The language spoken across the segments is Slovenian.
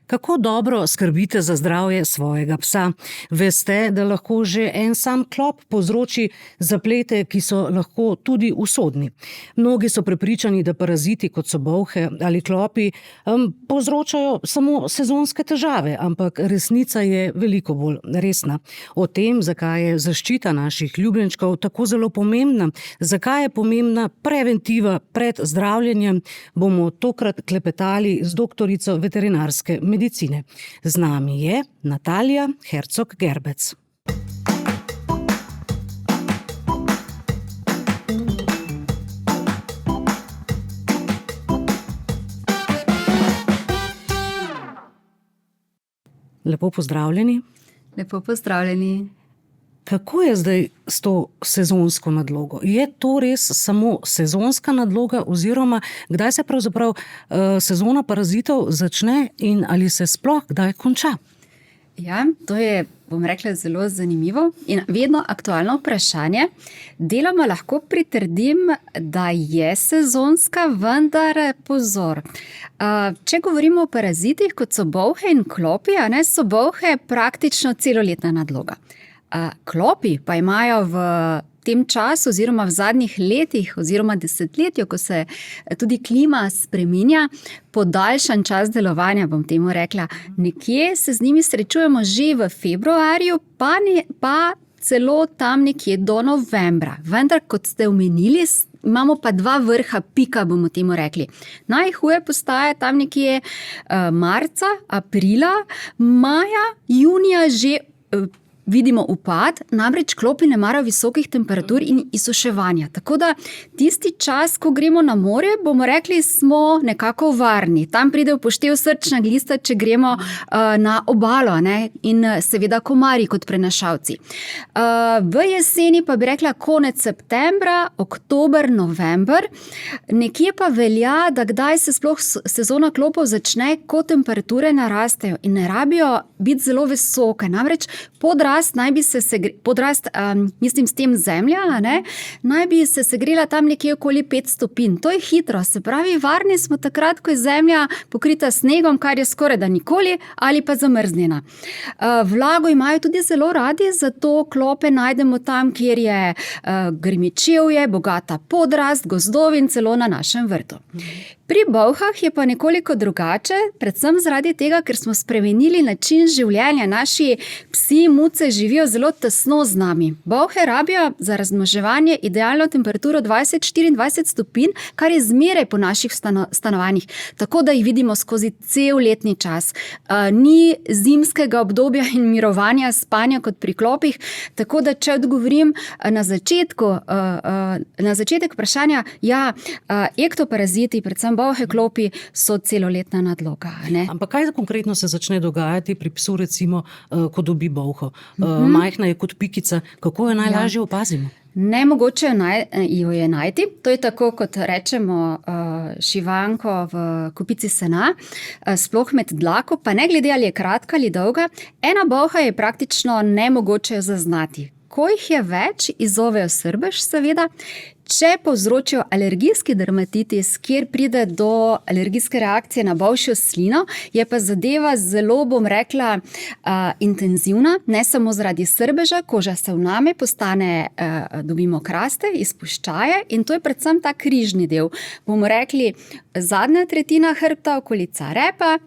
Kako dobro skrbite za zdravje svojega psa? Veste, da lahko že en sam klop povzroči zaplete, ki so lahko tudi usodni. Mnogi so prepričani, da paraziti, kot so bolhe ali klopi, povzročajo samo sezonske težave, ampak resnica je veliko bolj resna. O tem, zakaj je zaščita naših ljubljenčkov tako zelo pomembna, zakaj je pomembna preventiva pred zdravljenjem, bomo tokrat klepetali z doktorico veterinarske medicine. Z nami je Natalija Hercog-Gerbec. Lepo pozdravljeni. Lepo pozdravljeni. Kako je zdaj s to sezonsko nadlogo? Je to res samo sezonska nadloga oziroma kdaj se pravzaprav sezona parazitov začne in ali se sploh kdaj konča? Ja, to je, bom rekla, zelo zanimivo in vedno aktualno vprašanje. Deloma lahko pritrdim, da je sezonska, vendar pozor. Če govorimo o parazitih, kot so bolhe in klopi, so bolhe praktično celoletna nadloga. Klopi pa imajo v tem času oziroma v zadnjih letih oziroma desetletju, ko se tudi klima spreminja, podaljšan čas delovanja, bom temu rekla. Nekje se z njimi srečujemo že v februarju, pa celo tam nekje do novembra. Vendar, kot ste omenili, imamo pa dva vrha pika, bomo temu rekli. Najhuje postaje tam nekje marca, aprila, maja, junija že vidimo upad, namreč klopi ne marajo visokih temperatur in izsuševanja. Tako da tisti čas, ko gremo na morje, bomo rekli, smo nekako varni. Tam pride v poštev srčna glista, če gremo na obalo, in seveda komarji kot prenašalci. V jeseni pa bi rekla konec septembra, oktober, november. Nekje pa velja, da kdaj se sploh sezona klopov začne, ko temperature narastejo in ne rabijo biti zelo visoke. Namreč naj bi se mislim s tem zemlja, naj bi se segrela tam nekje okoli 5 stopinj. To je hitro, se pravi, varni smo takrat, ko je zemlja pokrita snegom, kar je skoraj da nikoli, ali pa zamrznjena. Vlago imajo tudi zelo radi, zato klope najdemo tam, kjer je grmičevje, bogata podrast, gozdovi in celo na našem vrtu. Pri bolhah je pa nekoliko drugače, predvsem zaradi tega, ker smo spremenili način življenja. Naši psi, muce živijo zelo tesno z nami. Bolhe rabijo za razmnoževanje idealno temperaturo 20-24 stopinj, kar je zmeraj po naših stanovanjih, tako da jih vidimo skozi cel letni čas. Ni zimskega obdobja in mirovanja, spanja kot pri klopih, tako da če odgovorim na začetek vprašanja, ektoparaziti, predvsem bolhe, klopi, so celoletna nadloga. Ampak kaj konkretno se začne dogajati pri psu, recimo, ko dobi bolho? Majhna je kot pikica, kako jo najlažje opazimo? Nemogoče jo je najti. To je tako, kot rečemo šivanko v kupici sena, sploh med dlako, pa ne glede ali je kratka ali dolga. Ena bolha je praktično nemogoče zaznati. Ko jih je več, izzovejo srbež, seveda. Če povzročijo alergijski dermatitis, kjer pride do alergijske reakcije na bolšjo slino, je pa zadeva zelo, bom rekla, intenzivna, ne samo zaradi srbeža, koža se vname, dobimo kraste, izpuščaje in to je predvsem ta križni del. Bomo rekli, zadnja tretjina hrbta, okolica repa,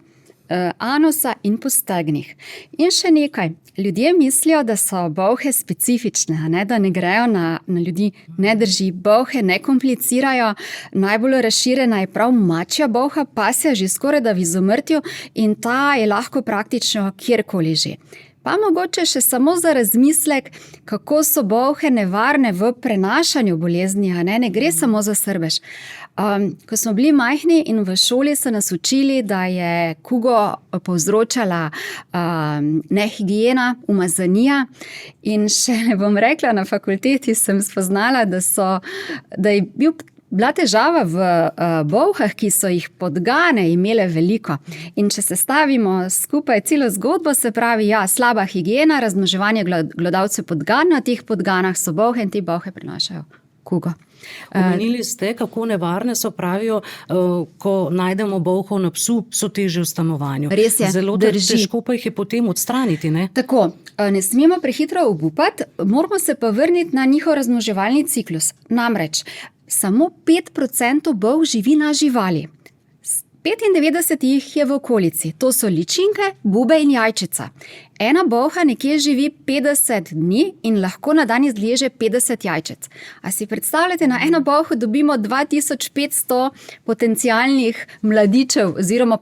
anusa in po stegnih. In še nekaj. Ljudje mislijo, da so bolhe specifične, da ne grejo na ljudi. Ne drži, bolhe ne komplicirajo. Najbolj razširjena je prav mačja bolha, pasja že skoraj da v izumrtju in ta je lahko praktično kjerkoli že. Pa mogoče še samo za razmislek, kako so bolhe nevarne v prenašanju bolezni, ne gre samo za srbež. Ko smo bili majhni in v šoli so nas učili, da je kugo povzročala nehigiena, umazanija in še ne bom rekla, na fakulteti sem spoznala, da je bila težava v bolhah, ki so jih podgane imele veliko. In če se stavimo skupaj celo zgodbo, se pravi, slaba higiena, razmnoževanje glodavcev podgan, na teh podganah so bolhe in te bolhe prenašajo kugo. Omenili ste, kako nevarne so, pravijo, ko najdemo bolhov na psu, so teže v stanovanju. Res je, Zelo težko pa jih je potem odstraniti, ne? Tako, ne smemo prehitro obupati, moramo se pa vrniti na njihov razmnoževalni ciklus. Namreč, samo 5% bolh živi na živali. 95 jih je v okolici, to so ličinke, bube in jajčica. Ena bolha nekje živi 50 dni in lahko na dan izleže 50 jajčec. A si predstavljate, na eno bolho dobimo 2500 potencialnih mladičev oziroma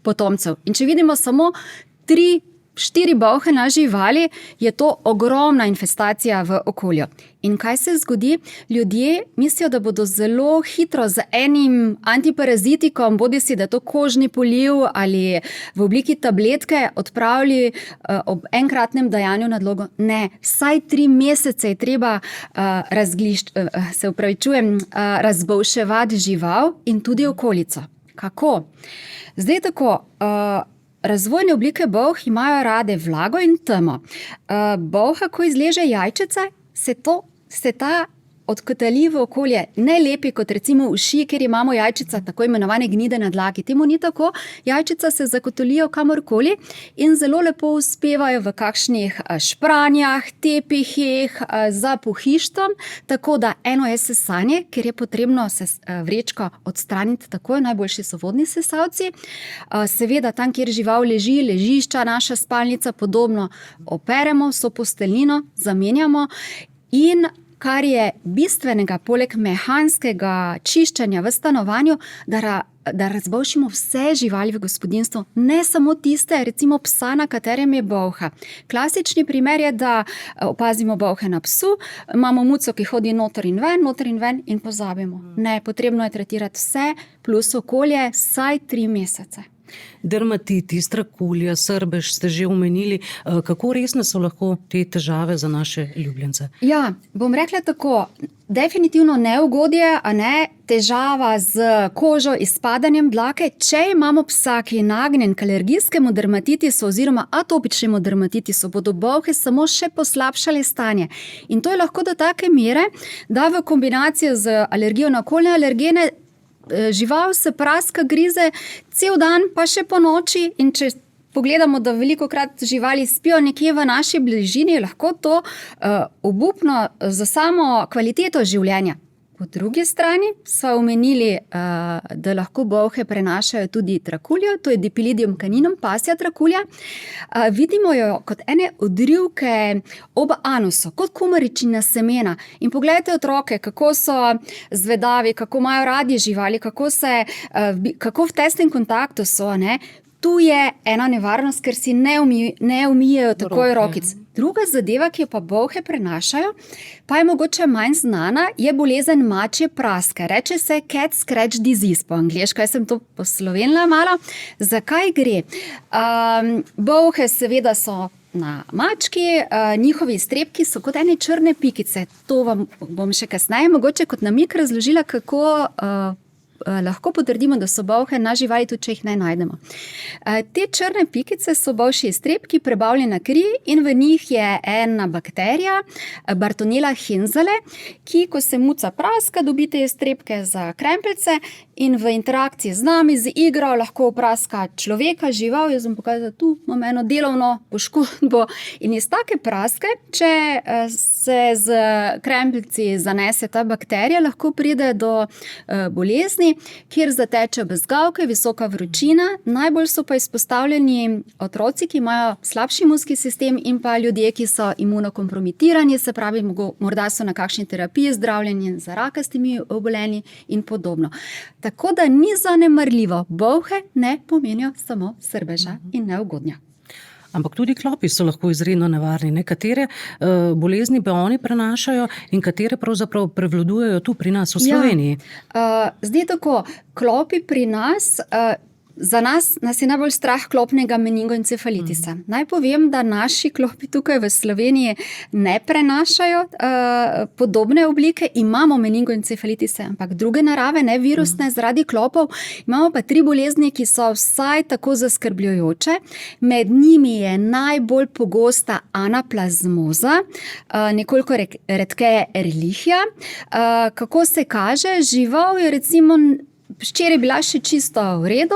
potomcev. In če vidimo samo 3-4 bolhe na živali, je to ogromna infestacija v okolju. In kaj se zgodi? Ljudje mislijo, da bodo zelo hitro z enim antiparazitikom, bodisi da je to kožni poliv ali v obliki tabletke, odpravili ob enkratnem dajanju nadlogo. Ne, vsaj 3 mesece je treba razbolševati žival in tudi okolico. Kako? Zdaj tako, razvojne oblike bolh imajo rade vlago in temo. Bolha, ko izleže jajčice, se ta odkotali v okolje, ne lepi kot recimo uši, kjer imamo jajčica, tako imenovane gnide na dlaki. Temu ni tako, jajčica se zakotolijo kamorkoli in zelo lepo uspevajo v kakšnih špranjah, tepihih, za pohištvom, tako da eno je sesanje, ker je potrebno vrečko odstraniti takoj, najboljši so vodni sesalci. Seveda tam, kjer žival leži, ležišča, naša spalnica, podobno operemo, vso posteljnino zamenjamo in kar je bistvenega, poleg mehanskega čiščenja v stanovanju, da razbolšimo vse živali v gospodinjstvu, ne samo tiste, recimo psa, na katerem je bolha. Klasični primer je, da opazimo bolhe na psu, imamo muco, ki hodi noter in ven in pozabimo. Ne, potrebno je tretirati vse, plus okolje, vsaj 3 mesece. Dermatitis, trakulja, srbež ste že omenili. Kako resne so lahko te težave za naše ljubljence? Ja, bom rekla tako, definitivno neugodje, a ne težava z kožo, izpadanjem dlake. Če imamo psa, ki je nagnjen k alergijskemu dermatitisu oziroma atopičnemu dermatitisu, bodo bolhe samo še poslabšale stanje. In to je lahko do take mere, da v kombinaciji z alergijo na okoljne alergene žival se praska, grize cel dan, pa še po noči, in če pogledamo, da velikokrat živali spijo nekje v naši bližini, lahko to obupno za samo kvaliteto življenja. Po drugi strani sva omenili, da lahko bolhe prenašajo tudi trakuljo, to je Dipilidium caninum, pasja trakulja. Vidimo jo kot ene odrivke ob anusu, kot kumaričina semena. In poglejte otroke, kako so zvedavi, kako imajo radi živali, kako v tesnem kontaktu so, ne? Tu je ena nevarnost, ker si ne umijejo takoj rokic. Druga zadeva, ki jo pa bolhe prenašajo, pa je mogoče manj znana, je bolezen mačje praske. Reče se cat scratch disease po angleško, jaz sem to poslovenila malo. Zakaj gre? Bolhe seveda so na mački, njihovi iztrebki so kot ene črne pikice. To vam bom še kasneje mogoče kot namig razložila, kako lahko potrdimo, da so bolhe na živali, tudi če jih ne najdemo. Te črne pikice so bolšji iztrebki, prebavljena kri, in v njih je ena bakterija, Bartonella henzele, ki, ko se muca praska, dobi te iztrebke za krempeljce in v interakciji z nami, z igro, lahko praska človeka, žival. Jaz bom pokazala, tu imam eno delovno poškodbo. In iz take praske, če se z krempeljci zanese ta bakterija, lahko pride do bolezni, kjer zatečejo bezgavke, visoka vročina. Najbolj so pa izpostavljeni otroci, ki imajo slabši imunski sistem, in pa ljudje, ki so imunokompromitirani, se pravi, morda so na kakšni terapiji, zdravljenje za rakastimi obolenji in podobno. Tako da ni zanemarljivo, bolhe ne pomenijo samo srbeža in neugodnja. Ampak tudi klopi so lahko izredno nevarni. Nekatere bolezni pa oni prenašajo in katere pravzaprav prevladujejo tu pri nas v Sloveniji. Ja, zdaj tako, klopi pri nas, Za nas je najbolj strah klopnega meningoencefalitisa. Naj povem, da naši klopi tukaj v Sloveniji ne prenašajo podobne oblike. Imamo meningoencefalitise, ampak druge narave, ne virusne, zaradi klopov. Imamo pa 3 bolezni, ki so vsaj tako zaskrbljujoče. Med njimi je najbolj pogosta anaplazmoza, nekoliko redkeje erlihija. Kako se kaže? Žival je recimo včeraj bila še čisto v redu,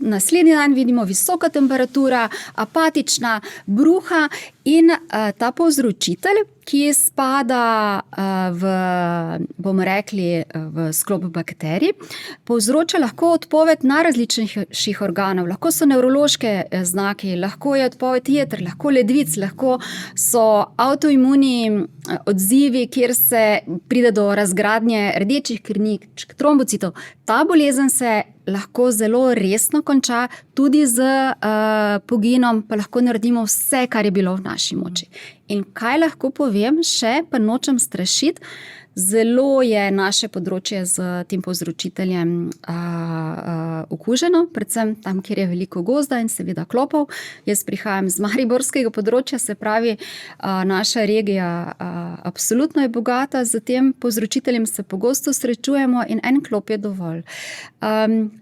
naslednji dan vidimo visoka temperatura, apatična, bruha in ta povzročitelj, ki spada v sklop bakterij, povzroča lahko odpoved na različnih organov. Lahko so nevrološke znaki, lahko je odpoved jeter, lahko ledvic, lahko so avtoimuni odzivi, kjer se pride do razgradnje rdečih krvničk, trombocitov. Ta bolezen se lahko zelo resno konča, tudi z poginom, pa lahko naredimo vse, kar je bilo v naši moči. In kaj lahko povem še, pa nočem strašiti, zelo je naše področje z tem povzročiteljem okuženo, predvsem tam, kjer je veliko gozda in seveda klopov. Jaz prihajam z mariborskega področja, se pravi, naša regija absolutno je bogata, z tem povzročiteljem se pogosto srečujemo in en klop je dovolj.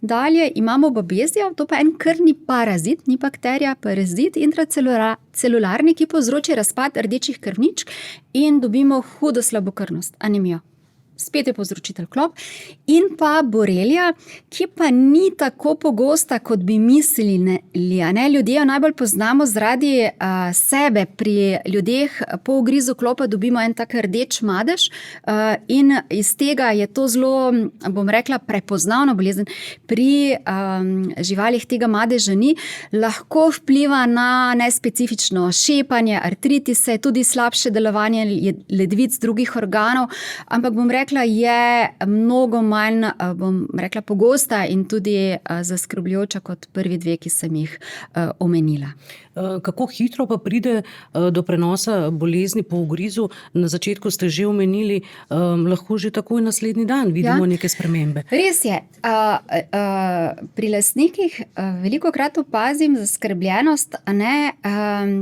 Dalje imamo babezijo, to pa en krvni parazit, ni bakterija, parazit intracelularni, ki povzroči razpad rdečih krvničk in dobimo hudo slabokrvnost, anemijo. Spet je povzročitelj klop. In pa borelija, ki pa ni tako pogosta, kot bi mislili. Ljudje jo najbolj poznamo zaradi sebe. Pri ljudeh po ugrizu klopa dobimo en tak rdeč madež in iz tega je to zelo, bom rekla, prepoznavna bolezen. Pri živalih tega madeža ni. Lahko vpliva na nespecifično šepanje, artritise, tudi slabše delovanje ledvic drugih organov, ampak bom rekla, je mnogo manj, bom rekla, pogosta in tudi zaskrbljujoča kot prvi 2, ki sem jih omenila. Kako hitro pa pride do prenosa bolezni po ugrizu? Na začetku ste že omenili, lahko že takoj naslednji dan vidimo neke spremembe. Res je. Pri lastnikih velikokrat opazim zaskrbljenost,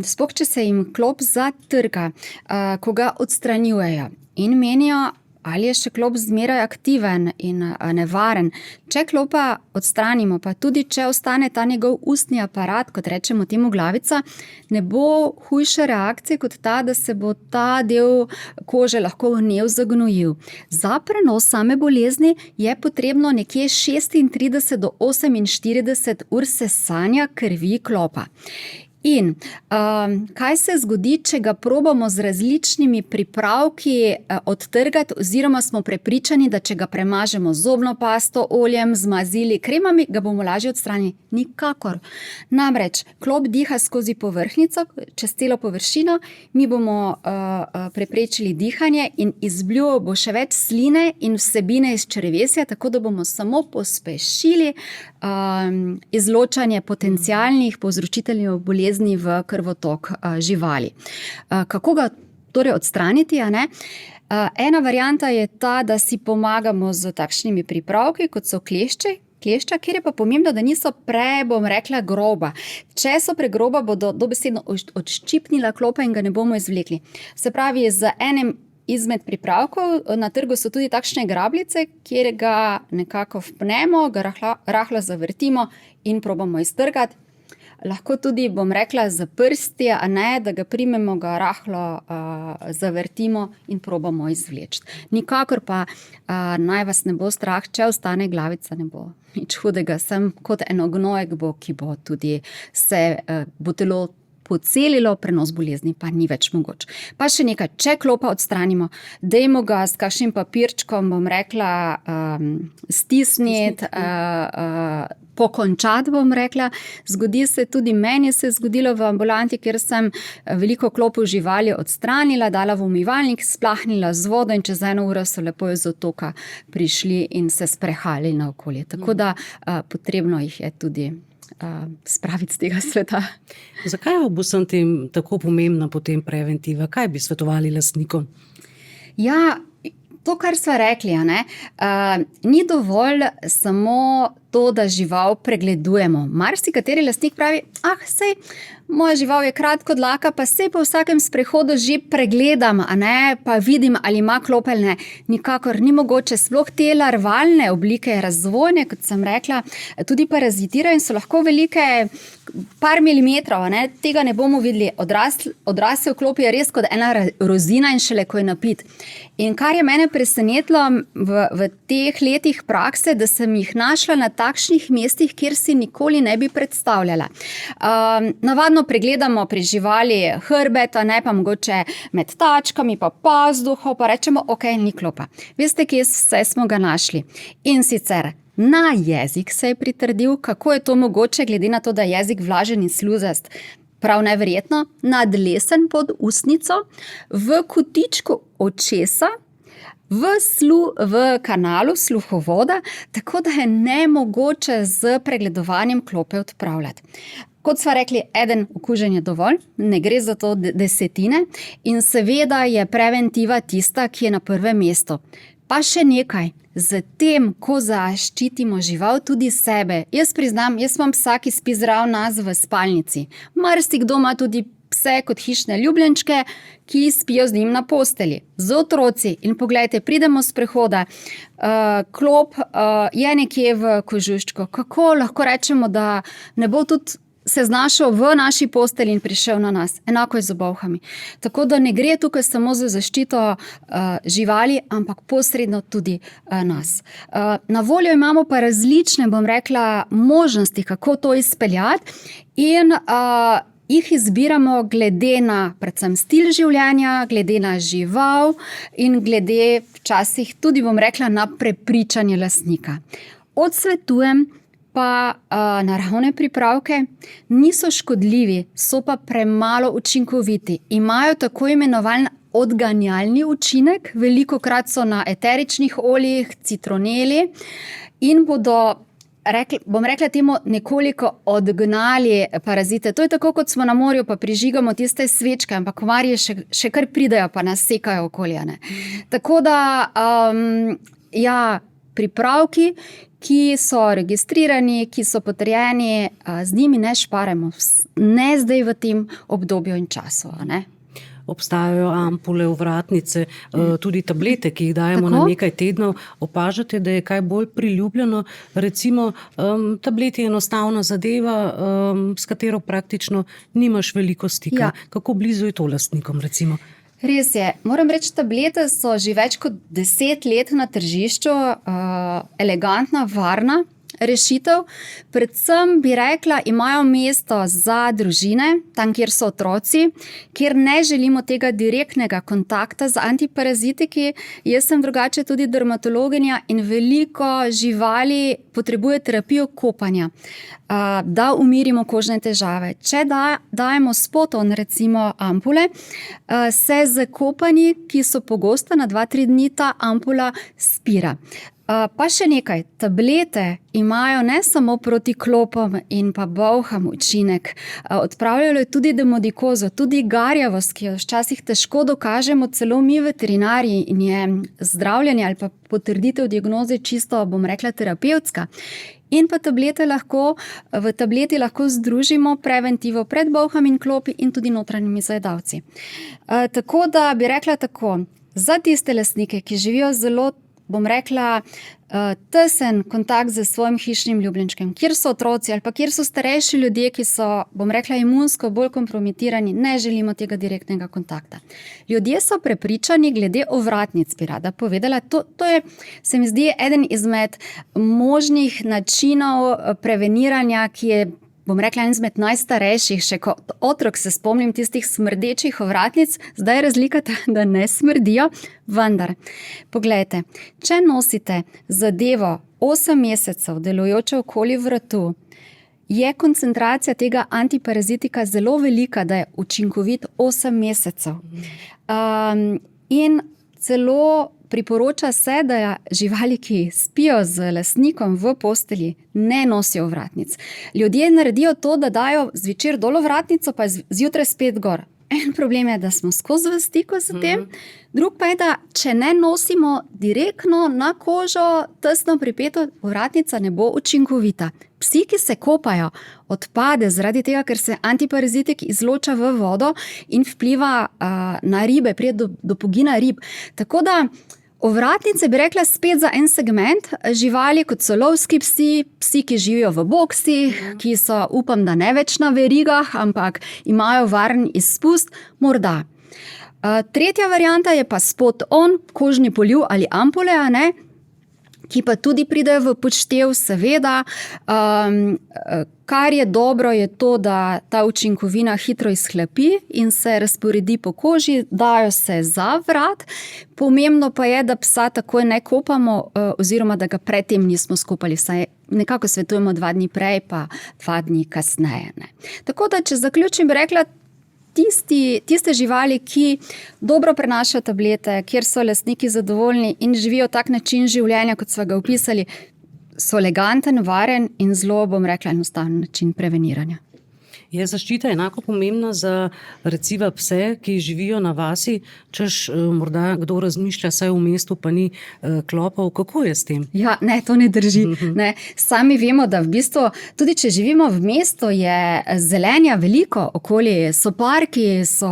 sploh če se jim klop zatrga, ko ga odstranjujejo in menijo, ali je še klop zmeraj aktiven in nevaren. Če klopa odstranimo, pa tudi če ostane ta njegov ustni aparat, kot rečemo temu glavica, ne bo hujše reakcije kot ta, da se bo ta del kože lahko vnel, zagnojil. Za prenos same bolezni je potrebno nekje 36 do 48 ur sesanja krvi klopa. In kaj se zgodi, če ga probamo z različnimi pripravki odtrgati, oziroma smo prepričani, da če ga premažemo z zobno pasto, oljem, z mazili, kremami, ga bomo lažje odstranili? Nikakor. Namreč klop diha skozi povrhnjico, čez celo površino, mi bomo preprečili dihanje in izbljuvalo bo še več sline in vsebine iz črevesja, tako da bomo samo pospešili izločanje potencialnih povzročiteljev bolezni v krvotok živali. Kako ga torej odstraniti, Ena varianta je ta, da si pomagamo z takšnimi pripravki, kot so klešča, kjer je pa pomembno, da niso bom rekla, groba. Če so pregroba, bodo dobesedno odščipnila klopa in ga ne bomo izvlekli. Se pravi, z enim izmed pripravkov, na trgu so tudi takšne grabljice, kjer ga nekako vpnemo, ga rahlo zavrtimo in probamo iztrgati. Lahko tudi, bom rekla, z prsti, da ga primemo, ga rahlo zavrtimo in probamo izvleči. Nikakor pa naj vas ne bo strah, če ostane glavica, ne bo nič hudega, sem kot eno gnojek bo, ki bo tudi bo telo pocelilo, prenos bolezni pa ni več mogoč. Pa še nekaj, če klopa odstranimo, dajmo ga s kakšnim papirčkom, bom rekla, stisniti, pokončati, bom rekla. Zgodi se tudi meni, se je zgodilo v ambulanti, kjer sem veliko klopov živali odstranila, dala v umivalnik, splahnila z vodo in čez 1 uro so lepo iz otoka prišli in se sprehajali naokoli. Tako da potrebno jih je tudi spraviti z tega sveta. Zakaj bo vsem tem tako pomembna potem preventiva? Kaj bi svetovali lastnikom? Ja, to, kar sva rekli, ni dovolj samo to, da žival pregledujemo. Marsikateri lastnik pravi, sej, moja žival je kratkodlaka, pa sej po vsakem sprehodu že pregledam, pa vidim, ali ima klop ali ne. Nikakor ni mogoče, sploh te larvalne oblike, razvojne, kot sem rekla, tudi parazitirajo in so lahko velike par milimetrov, tega ne bomo videli. Odrasel klop je res kot ena rozina in šele ko je napit. In kar je mene presenetilo v teh letih prakse, da sem jih našla na takšnih mestih, kjer si nikoli ne bi predstavljala. Navadno pregledamo pri živali hrbet, pa mogoče med tačkami, pa pazduho, pa rečemo, ni klopa. Veste, kje vse smo ga našli? In sicer na jezik se je pritrdil, kako je to mogoče, glede na to, da je jezik vlažen in sluzast. Prav neverjetno, nadlesen pod ustnico, v kotičku očesa, v kanalu sluhovoda, tako da je nemogoče z pregledovanjem klope odpravljati. Kot sva rekli, eden okužen je dovolj, ne gre za to desetine in seveda je preventiva tista, ki je na prvem mestu. Pa še nekaj, z tem, ko zaščitimo žival, tudi sebe. Jaz priznam, jaz imam psa, ki spi zraven nas v spalnici. Marsikdo ima tudi pse kot hišne ljubljenčke, ki spijo z njim na postelji. Z otroci. In poglejte, pridemo s prehoda, klop je nekje v kožuščku. Kako lahko rečemo, da ne bo tudi se znašel v naši postelji in prišel na nas. Enako je z bolhami. Tako da ne gre tukaj samo za zaščito živali, ampak posredno tudi nas. Na voljo imamo pa različne, možnosti, kako to izpeljati in jih izbiramo glede na predvsem stil življenja, glede na žival in glede včasih tudi, na prepričanje lastnika. Odsvetujem pa naravne pripravke, niso škodljivi, so pa premalo učinkoviti. Imajo tako imenovan odganjalni učinek, velikokrat so na eteričnih oljih, citroneli in bodo, bom rekla temu, nekoliko odgnali parazite. To je tako, kot smo na morju, pa prižigamo tiste svečke, ampak komarji še kar pridejo, pa nas sekajo okolje. Tako da, pripravki, ki so registrirani, ki so potrjeni, z njimi ne šparamo, ne zdaj v tem obdobju in času. Obstajajo ampule, ovratnice, tudi tablete, ki jih dajemo na nekaj tednov. Opažate, da je kaj bolj priljubljeno? Recimo, tablet je enostavna zadeva, s katero praktično nimaš veliko stika. Kako blizu je to lastnikom, recimo? Res je. Moram reči, tablete so že več kot 10 let na tržišču, elegantna, varna rešitev. Predvsem bi rekla, imajo mesto za družine, tam, kjer so otroci, kjer ne želimo tega direktnega kontakta z antiparazitiki. Jaz sem drugače tudi dermatologinja in veliko živali potrebuje terapijo kopanja, da umirimo kožne težave. Če dajemo spoton, recimo ampule, se z kopanji, ki so pogosta na 2-3 dni, ta ampula spira. Pa še nekaj, tablete imajo ne samo proti klopom in pa bolham učinek, odpravljajo tudi demodikozo, tudi garjavost, ki jo včasih težko dokažemo, celo mi veterinarji, in je zdravljenje ali pa potrditev diagnoze čisto, bom rekla, terapevtska. In pa v tableti lahko združimo preventivo pred bolhami in klopi in tudi notranjimi zajedavci. Tako da bi rekla tako, za tiste lastnike, ki živijo zelo, bom rekla, tesen kontakt z svojim hišnim ljubljenčkem, kjer so otroci ali pa kjer so starejši ljudje, ki so, bom rekla, imunsko bolj kompromitirani, ne želimo tega direktnega kontakta. Ljudje so prepričani glede ovratnic, bi rada povedala. To je, se mi zdi, eden izmed možnih načinov preveniranja, ki je, bom rekla, en izmed najstarejših, še kot otrok se spomnim tistih smrdečih ovratnic, zdaj je razlika, da ne smrdijo, vendar, poglejte, če nosite zadevo 8 mesecev delujočo okoli vratu, je koncentracija tega antiparazitika zelo velika, da je učinkovit 8 mesecev. In celo priporoča se, da živali, ki spijo z lastnikom v postelji, ne nosijo ovratnic. Ljudje naredijo to, da dajo zvečer dol ovratnico, pa zjutraj spet gor. En problem je, da smo skozi v stiku z tem, drug pa je, da če ne nosimo direktno na kožo, tesno pripeto, ovratnica ne bo učinkovita. Psi, ki se kopajo, odpade zaradi tega, ker se antiparazitik izloča v vodo in vpliva na ribe, pride do pogina rib. Tako da ovratnice bi rekla spet za en segment živali, kot so lovski psi, psi, ki živijo v boksih, ki so, upam, da ne več na verigah, ampak imajo varen izpust, morda. Tretja varianta je pa spot-on, kožni poliv ali ampule, a ne? Ki pa tudi pridejo v poštev, seveda. Kar je dobro, je to, da ta učinkovina hitro izhlapi in se razporedi po koži, dajo se za vrat. Pomembno pa je, da psa takoj ne kopamo, oziroma da ga predtem nismo skopali, vsaj nekako svetujemo 2 dni prej, pa 2 dni kasneje. Ne. Tako da, če zaključim, bi rekla, tiste živali, ki dobro prenašajo tablete, kjer so lastniki zadovoljni in živijo tak način življenja, kot smo ga opisali, so eleganten, varen in zelo, bom rekla, enostaven način preveniranja. Je zaščita enako pomembna za reciva pse, ki živijo na vasi, češ morda kdo razmišlja, saj v mestu pa ni klopov. Kako je s tem? Ja, ne, to ne drži. Ne. Sami vemo, da v bistvu, tudi če živimo v mestu, je zelenja veliko okoli, so parki, so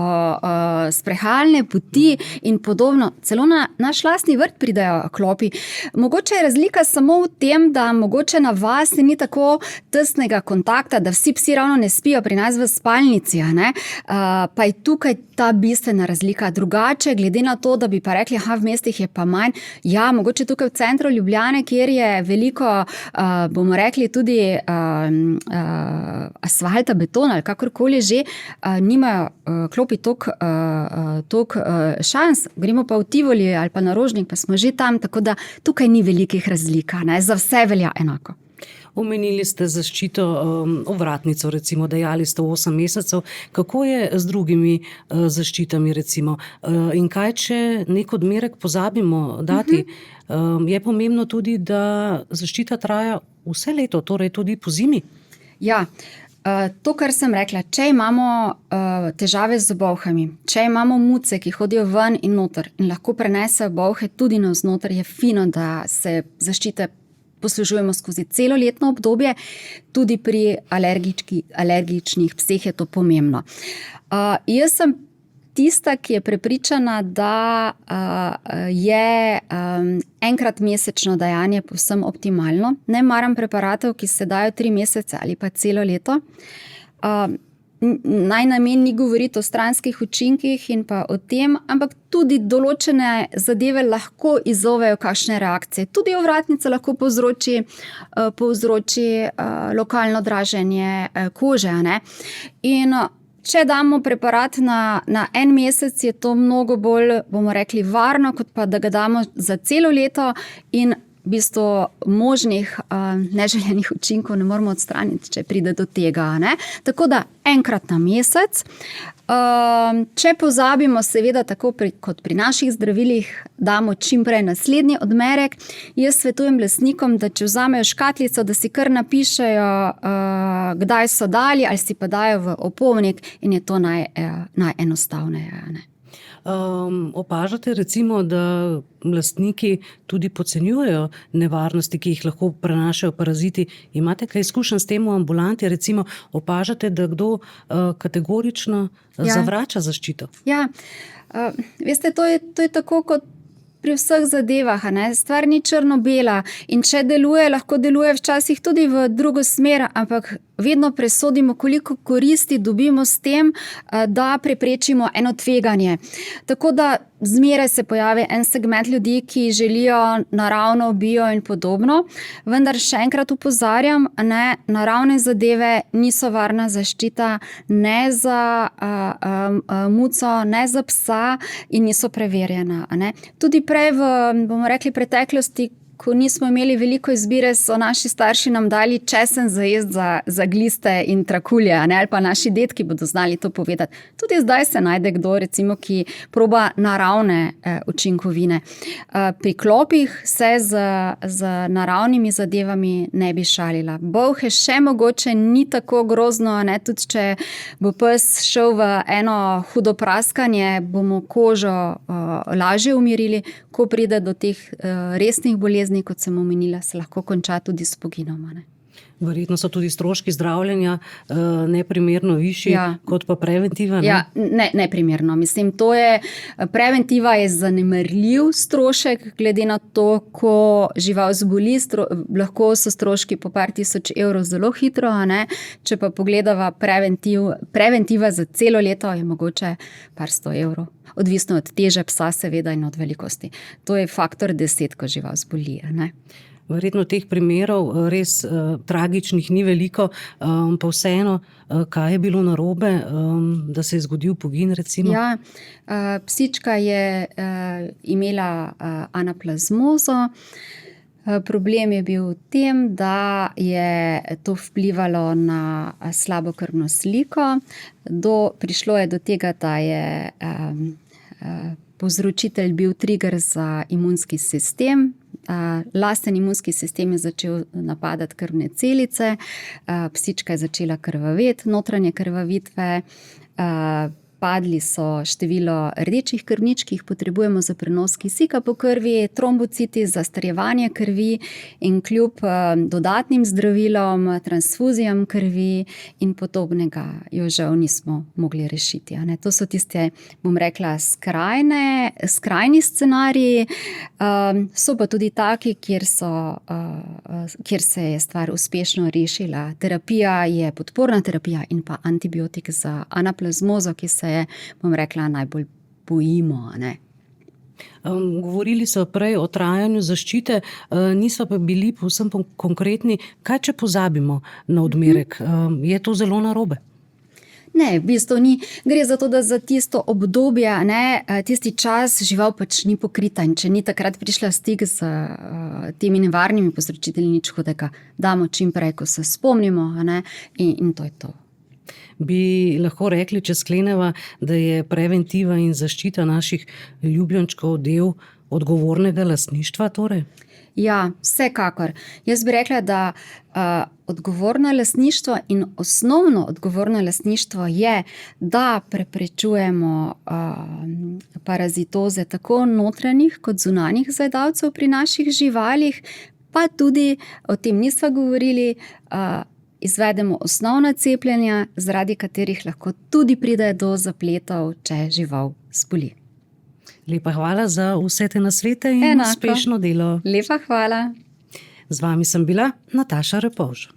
sprehajalne poti in podobno. Celo na naš lastni vrt pridejo klopi. Mogoče je razlika samo v tem, da mogoče na vasi ni tako tesnega kontakta, da vsi psi ravno ne spijo pri nas v spalnici, ne? Pa je tukaj ta bistvena razlika. Drugače, glede na to, da bi pa rekli, v mestih je pa manj, ja, mogoče tukaj v centru Ljubljane, kjer je veliko, bomo rekli, tudi asfalta, betona ali kakorkoli že, nimajo klopi toliko šans. Gremo pa v Tivoli ali pa na Rožnik, pa smo že tam, tako da tukaj ni velikih razlik, ne? Za vse velja enako. Omenili ste zaščito ovratnico, recimo, dejali ste 8 mesecev. Kako je z drugimi zaščitami, recimo? In kaj, če nek odmerek pozabimo dati? Je pomembno tudi, da zaščita traja vse leto, torej tudi po zimi? Ja, to, kar sem rekla, če imamo težave z bolhami, če imamo muce, ki hodijo ven in noter in lahko prenesejo bolhe tudi navznoter, je fino, da se zaščite poslužujemo skozi celoletno obdobje, tudi pri alergičnih pseh je to pomembno. Jaz sem tista, ki je prepričana, da je enkrat mesečno dajanje povsem optimalno. Ne maram preparatov, ki se dajo 3 mesece ali pa celo leto. Naj namen ni govoriti o stranskih učinkih in pa o tem, ampak tudi določene zadeve lahko izzovejo kakšne reakcije. Tudi ovratnica lahko povzroči lokalno draženje kože, ne? In če damo preparat na 1 mesec, je to mnogo bolj, bomo rekli, varno, kot pa da ga damo za celo leto in v bistvu možnih neželenih učinkov ne moramo odstraniti, če pride do tega, ne? Tako da enkrat na mesec. Če pozabimo, seveda tako kot pri naših zdravilih, damo čim prej naslednji odmerek. Jaz svetujem lastnikom, da če vzamejo škatlico, da si kar napišejo, kdaj so dali ali si pa dajo v opomnik in je to najenostavneje, ne? Opažate, recimo, da lastniki tudi podcenjujejo nevarnosti, ki jih lahko prenašajo paraziti. Imate kaj izkušenj s tem v ambulanti? Recimo, opažate, da kdo kategorično zavrača zaščito? Ja, veste, to je tako kot pri vseh zadevah, ne? Stvar ni črno-bela in če deluje, lahko deluje včasih tudi v drugo smer, ampak vedno presodimo, koliko koristi dobimo s tem, da preprečimo eno tveganje. Tako da zmeraj se pojavi en segment ljudi, ki želijo naravno, bio in podobno, vendar še enkrat opozarjam, ne, naravne zadeve niso varna zaščita ne za muco, ne za psa in niso preverjena, ne. Tudi prej v, bomo rekli, preteklosti, ko nismo imeli veliko izbire, so naši starši nam dali česen za jesti za gliste in trakulje, ali pa naši dedki bodo znali to povedati. Tudi zdaj se najde kdo, recimo, ki proba naravne učinkovine. Pri klopih se z naravnimi zadevami ne bi šalila. Bolhe še mogoče ni tako grozno, tudi če bo pes šel v eno hudo praskanje, bomo kožo lažje umirili. Ko pride do teh resnih bolezni, kot sem omenila, se lahko konča tudi s poginom. Verjetno so tudi stroški zdravljenja neprimerno višji kot pa preventiva. Ne? Ja, neprimerno. Mislim, preventiva je zanemarljiv strošek, glede na to, ko žival zboli, lahko so stroški po par tisoč evrov zelo hitro, če pa pogledava preventiva za celo leto, je mogoče par 100 evrov. Odvisno od teže psa, seveda, in od velikosti. To je faktor 10, ko žival zboli. Verjetno teh primerov res tragičnih ni veliko, pa vseeno, kaj je bilo narobe, da se je zgodil pogin, recimo? Ja, psička je imela anaplazmozo. Problem je bil v tem, da je to vplivalo na slabo krvno sliko. Prišlo je do tega, da je povzročitelj bil trigger za imunski sistem. Lasten imunski sistem je začel napadati krvne celice, psička je začela krvaveti, notranje krvavitve, padli so število rdečih krvničk, ki jih potrebujemo za prenos kisika po krvi, trombociti, zastarjevanje krvi, in kljub dodatnim zdravilom, transfuzijam krvi in podobnega jo žal nismo mogli rešiti. To so tiste, bom rekla, skrajni scenariji. So pa tudi taki, kjer se je stvar uspešno rešila. Terapija je podporna terapija in pa antibiotik za anaplazmozo, ki se je, bom rekla, najbolj bojimo. Govorili so prej o trajanju zaščite, niso pa bili povsem konkretni. Kaj, če pozabimo na odmerek? Je to zelo narobe? Ne, v bistvu ni. Gre za to, da za tisto obdobje, tisti čas žival pač ni pokrita, in če ni takrat prišla v stik z temi nevarnimi povzročitelji nič hudega, damo čim prej, ko se spomnimo, in to je to. Bi lahko rekli, če skleneva, da je preventiva in zaščita naših ljubljenčkov del odgovornega lastništva, torej? Ja, vsekakor. Jaz bi rekla, da odgovorno lastništvo in osnovno odgovorno lastništvo je, da preprečujemo parazitoze tako notranjih kot zunanjih zajedavcev pri naših živalih, pa tudi, o tem nisva govorili, izvedemo osnovna cepljenja, zaradi katerih lahko tudi pride do zapletov, če žival zboli. Lepa hvala za vse te nasvete in uspešno delo. Lepa hvala. Z vami sem bila Nataša Repovž.